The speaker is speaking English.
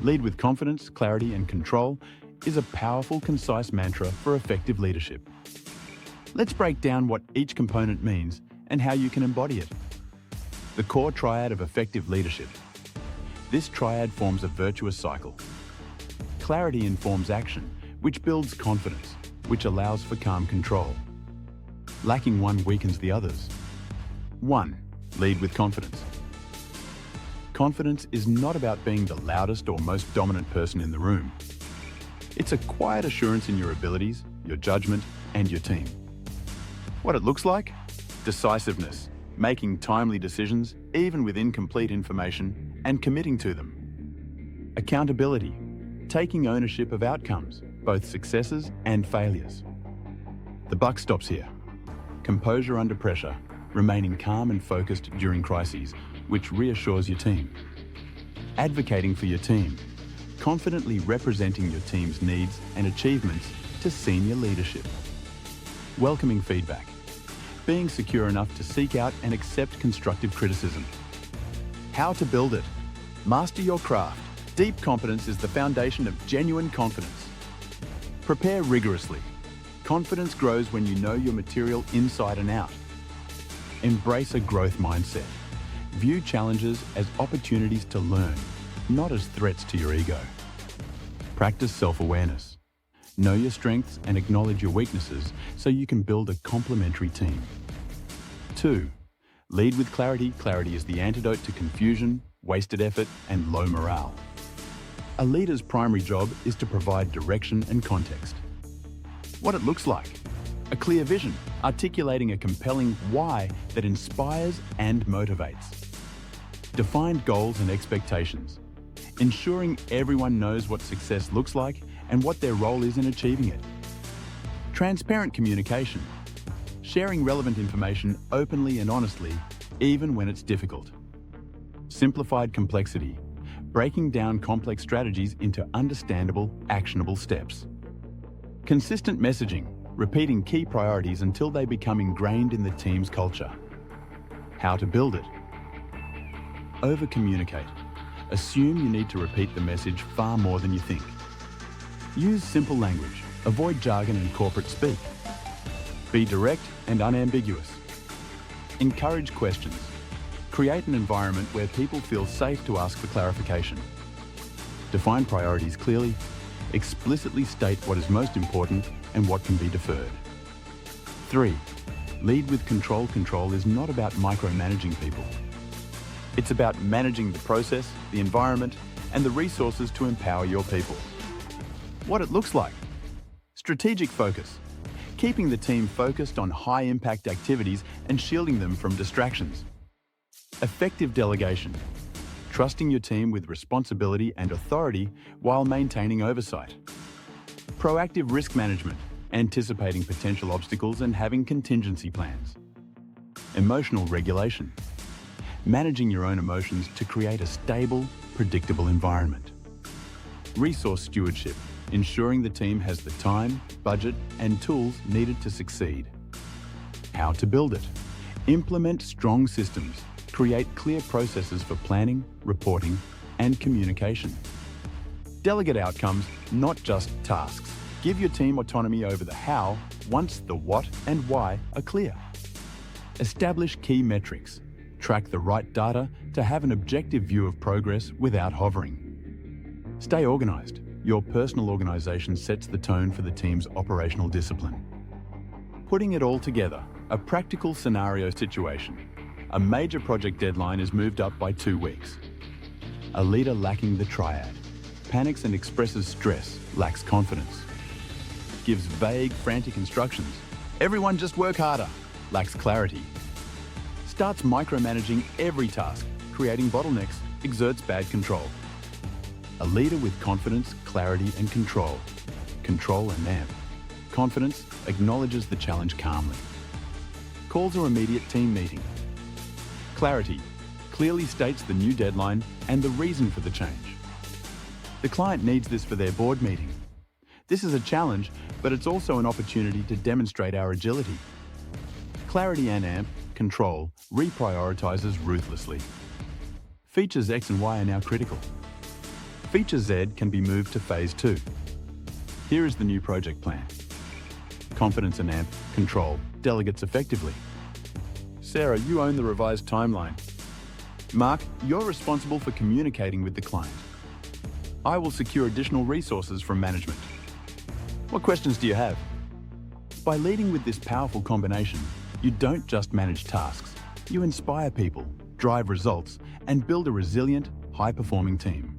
Lead with confidence, clarity, and control is a powerful, concise mantra for effective leadership. Let's break down what each component means and how you can embody it. The core triad of effective leadership. This triad forms a virtuous cycle. Clarity informs action, which builds confidence, which allows for calm control. Lacking one weakens the others. 1. Lead with confidence. Confidence is not about being the loudest or most dominant person in the room. It's a quiet assurance in your abilities, your judgment, and your team. What it looks like? Decisiveness, making timely decisions, even with incomplete information, and committing to them. Accountability, taking ownership of outcomes, both successes and failures. The buck stops here. Composure under pressure, remaining calm and focused during crises, which reassures your team. Advocating for your team, confidently representing your team's needs and achievements to senior leadership. Welcoming feedback, being secure enough to seek out and accept constructive criticism. How to build it. Master your craft. Deep competence is the foundation of genuine confidence. Prepare rigorously. Confidence grows when you know your material inside and out. Embrace a growth mindset. View challenges as opportunities to learn, not as threats to your ego. Practice self-awareness. Know your strengths and acknowledge your weaknesses so you can build a complementary team. 2. Lead with clarity. Clarity is the antidote to confusion, wasted effort, and low morale. A leader's primary job is to provide direction and context. What it looks like. A clear vision, articulating a compelling why that inspires and motivates. Defined goals and expectations, ensuring everyone knows what success looks like and what their role is in achieving it. Transparent communication, sharing relevant information openly and honestly, even when it's difficult. Simplified complexity, breaking down complex strategies into understandable, actionable steps. Consistent messaging, repeating key priorities until they become ingrained in the team's culture. How to build it. Over-communicate. Assume you need to repeat the message far more than you think. Use simple language. Avoid jargon and corporate speak. Be direct and unambiguous. Encourage questions. Create an environment where people feel safe to ask for clarification. Define priorities clearly. Explicitly state what is most important and what can be deferred. 3. Lead with control. Control is not about micromanaging people. It's about managing the process, the environment, and the resources to empower your people. What it looks like. Strategic focus. Keeping the team focused on high-impact activities and shielding them from distractions. Effective delegation. Trusting your team with responsibility and authority while maintaining oversight. Proactive risk management. Anticipating potential obstacles and having contingency plans. Emotional regulation. Managing your own emotions to create a stable, predictable environment. Resource stewardship. Ensuring the team has the time, budget, and tools needed to succeed. How to build it. Implement strong systems. Create clear processes for planning, reporting, and communication. Delegate outcomes, not just tasks. Give your team autonomy over the how once the what and why are clear. Establish key metrics. Track the right data to have an objective view of progress without hovering. Stay organized. Your personal organization sets the tone for the team's operational discipline. Putting it all together, a practical scenario situation. A major project deadline is moved up by 2 weeks. A leader lacking the triad. Panics and expresses stress, lacks confidence. Gives vague, frantic instructions. Everyone just work harder, lacks clarity. Starts micromanaging every task, creating bottlenecks, exerts bad control. A leader with confidence, clarity, and control. Control and amp. Confidence acknowledges the challenge calmly. Calls an immediate team meeting. Clarity clearly states the new deadline and the reason for the change. The client needs this for their board meeting. This is a challenge, but it's also an opportunity to demonstrate our agility. Clarity and amp, control, reprioritizes ruthlessly. Features X and Y are now critical. Feature Z can be moved to Phase 2. Here is the new project plan. Confidence and AMP control delegates effectively. Sarah, you own the revised timeline. Mark, you're responsible for communicating with the client. I will secure additional resources from management. What questions do you have? By leading with this powerful combination, you don't just manage tasks, you inspire people, drive results, and build a resilient, high-performing team.